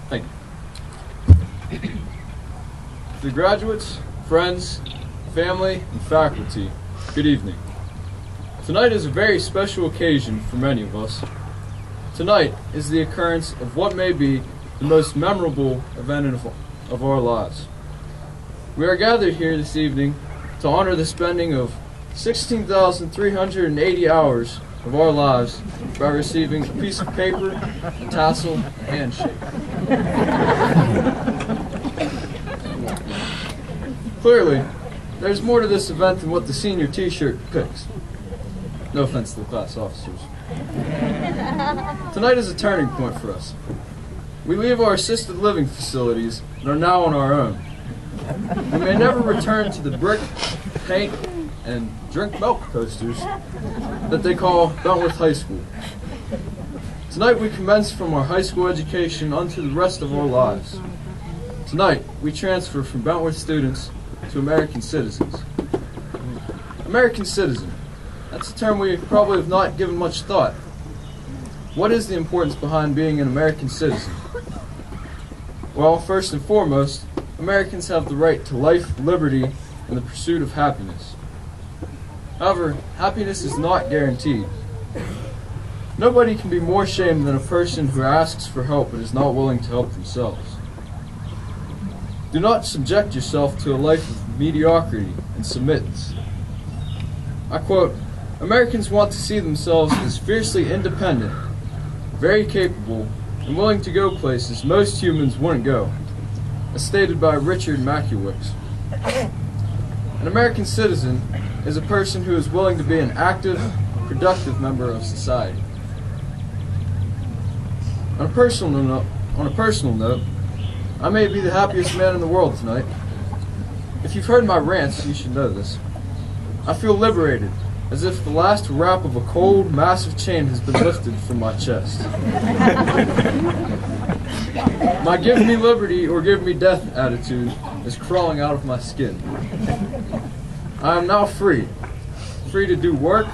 Thank you. To the graduates, friends, family, and faculty, good evening. Tonight is a very special occasion for many of us. Tonight is the occurrence of what may be the most memorable event of our lives. We are gathered here this evening to honor the spending of 16,380 hours of our lives by receiving a piece of paper, a tassel, and a handshake. Clearly, there's more to this event than what the senior t-shirt depicts. No offense to the class officers. Tonight is a turning point for us. We leave our assisted living facilities and are now on our own. We may never return to the brick, paint, and drink milk posters that they call Bentworth High School. Tonight we commence from our high school education unto the rest of our lives. Tonight we transfer from Bentworth students to American citizens. American citizen. That's a term we probably have not given much thought. What is the importance behind being an American citizen? Well, first and foremost, Americans have the right to life, liberty, and the pursuit of happiness. However, happiness is not guaranteed. Nobody can be more shamed than a person who asks for help but is not willing to help themselves. Do not subject yourself to a life of mediocrity and submittance. I quote, "Americans want to see themselves as fiercely independent, very capable, and willing to go places most humans wouldn't go," as stated by Richard Makiewicz. An American citizen is a person who is willing to be an active, productive member of society. On a personal note, I may be the happiest man in the world tonight. If you've heard my rants, you should know this. I feel liberated, as if the last wrap of a cold, massive chain has been lifted from my chest. My give me liberty or give me death attitude is crawling out of my skin. I am now free. Free to do work,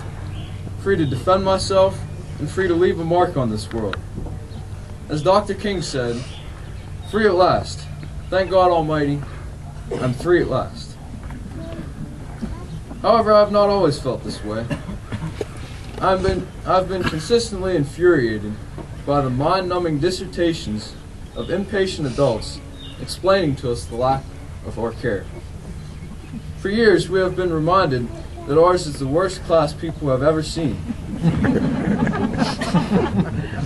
free to defend myself, and free to leave a mark on this world. As Dr. King said, free at last. Thank God Almighty, I'm free at last. However, I have not always felt this way. I've been consistently infuriated by the mind-numbing dissertations of impatient adults explaining to us the lack of our care. For years, we have been reminded that ours is the worst class people have ever seen.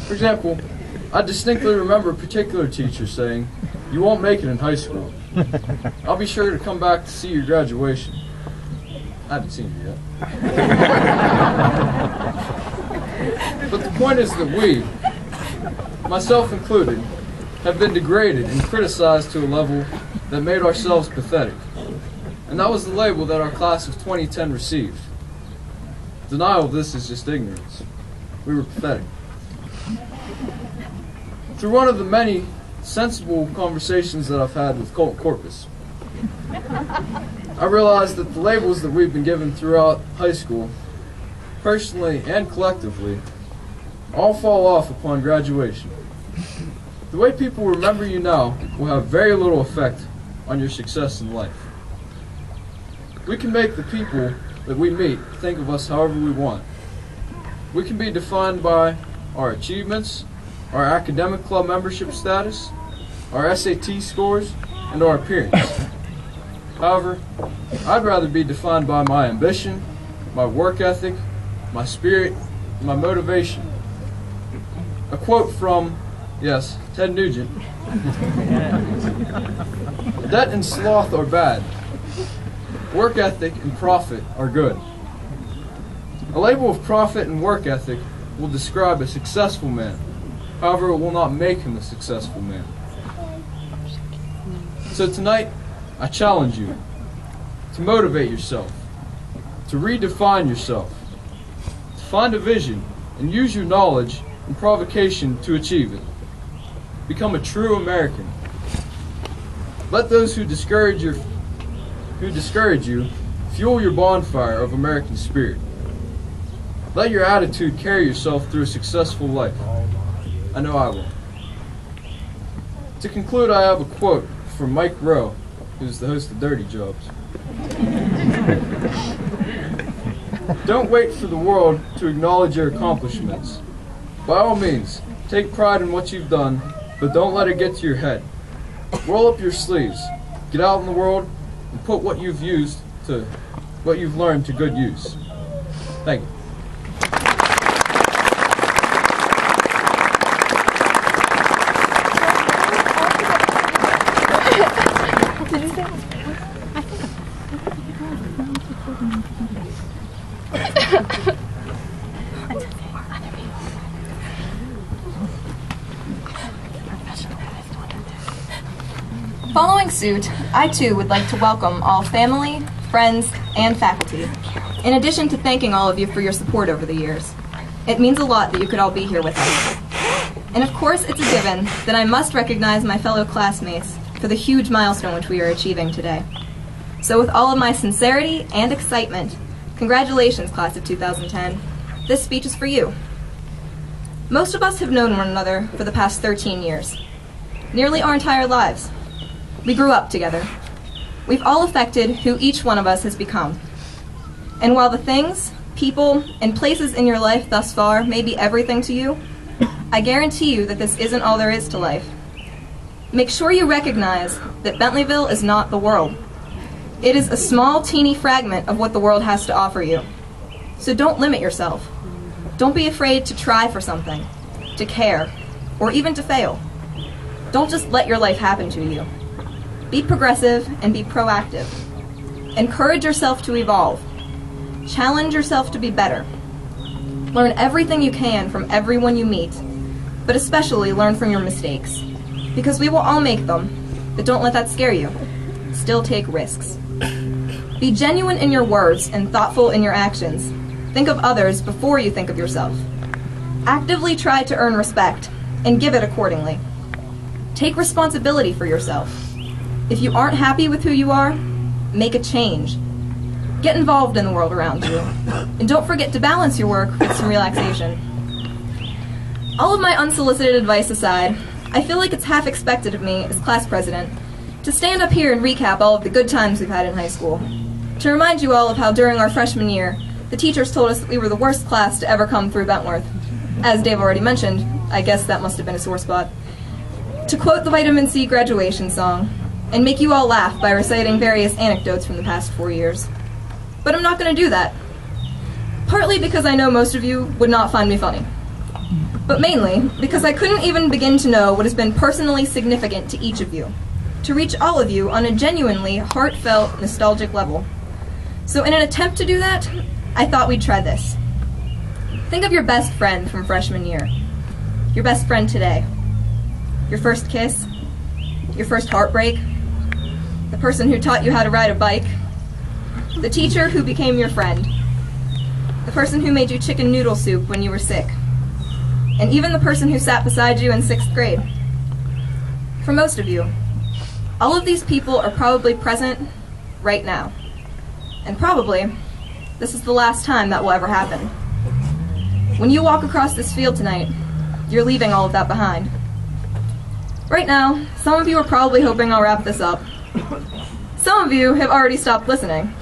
For example, I distinctly remember a particular teacher saying, "You won't make it in high school. I'll be sure to come back to see your graduation." I haven't seen you yet. But the point is that we, myself included, have been degraded and criticized to a level that made ourselves pathetic. And that was the label that our class of 2010 received. Denial of this is just ignorance. We were pathetic. Through one of the many sensible conversations that I've had with Colt Corpus, I realized that the labels that we've been given throughout high school, personally and collectively, all fall off upon graduation. The way people remember you now will have very little effect on your success in life. We can make the people that we meet think of us however we want. We can be defined by our achievements, our academic club membership status, our SAT scores, and our appearance. However, I'd rather be defined by my ambition, my work ethic, my spirit, and my motivation. A quote from, yes, Ted Nugent. "Debt and sloth are bad. Work ethic and profit are good." A label of profit and work ethic will describe a successful man. However, it will not make him a successful man. So tonight, I challenge you to motivate yourself, to redefine yourself, to find a vision and use your knowledge and provocation to achieve it. Become a true American. Let those who discourage you fuel your bonfire of American spirit. Let your attitude carry yourself through a successful life. I know I will. To conclude, I have a quote from Mike Rowe, who's the host of Dirty Jobs. Don't wait for the world to acknowledge your accomplishments. By all means, take pride in what you've done, but don't let it get to your head. Roll up your sleeves, get out in the world, and put what you've learned to good use. Thank you. Following suit, I too would like to welcome all family, friends, and faculty, in addition to thanking all of you for your support over the years. It means a lot that you could all be here with us. And of course, it's a given that I must recognize my fellow classmates for the huge milestone which we are achieving today. So with all of my sincerity and excitement, congratulations, class of 2010. This speech is for you. Most of us have known one another for the past 13 years, nearly our entire lives. We grew up together. We've all affected who each one of us has become. And while the things, people, and places in your life thus far may be everything to you, I guarantee you that this isn't all there is to life. Make sure you recognize that Bentleyville is not the world. It is a small, teeny fragment of what the world has to offer you. So don't limit yourself. Don't be afraid to try for something, to care, or even to fail. Don't just let your life happen to you. Be progressive and be proactive. Encourage yourself to evolve. Challenge yourself to be better. Learn everything you can from everyone you meet, but especially learn from your mistakes. Because we will all make them, but don't let that scare you. Still take risks. Be genuine in your words and thoughtful in your actions. Think of others before you think of yourself. Actively try to earn respect and give it accordingly. Take responsibility for yourself. If you aren't happy with who you are, make a change. Get involved in the world around you. And don't forget to balance your work with some relaxation. All of my unsolicited advice aside, I feel like it's half expected of me as class president to stand up here and recap all of the good times we've had in high school. To remind you all of how during our freshman year, the teachers told us that we were the worst class to ever come through Bentworth. As Dave already mentioned, I guess that must have been a sore spot. To quote the Vitamin C graduation song, and make you all laugh by reciting various anecdotes from the past 4 years. But I'm not going to do that. Partly because I know most of you would not find me funny. But mainly because I couldn't even begin to know what has been personally significant to each of you, to reach all of you on a genuinely heartfelt, nostalgic level. So in an attempt to do that, I thought we'd try this. Think of your best friend from freshman year, your best friend today, your first kiss, your first heartbreak, the person who taught you how to ride a bike, the teacher who became your friend, the person who made you chicken noodle soup when you were sick, and even the person who sat beside you in 6th grade. For most of you, all of these people are probably present right now. And probably, this is the last time that will ever happen. When you walk across this field tonight, you're leaving all of that behind. Right now, some of you are probably hoping I'll wrap this up. Some of you have already stopped listening.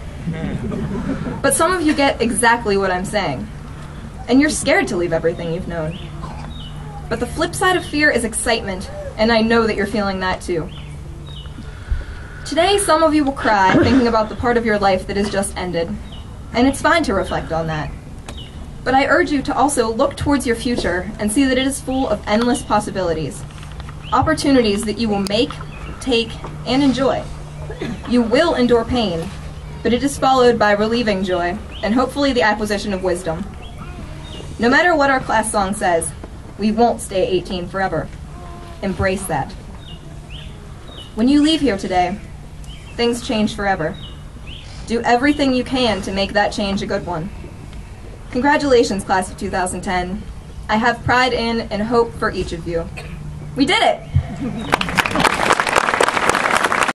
But some of you get exactly what I'm saying. And you're scared to leave everything you've known. But the flip side of fear is excitement, and I know that you're feeling that too. Today, some of you will cry thinking about the part of your life that has just ended. And it's fine to reflect on that. But I urge you to also look towards your future and see that it is full of endless possibilities. Opportunities that you will make, take, and enjoy. You will endure pain, but it is followed by relieving joy, and hopefully the acquisition of wisdom. No matter what our class song says, we won't stay 18 forever. Embrace that. When you leave here today, things change forever. Do everything you can to make that change a good one. Congratulations, class of 2010. I have pride in and hope for each of you. We did it!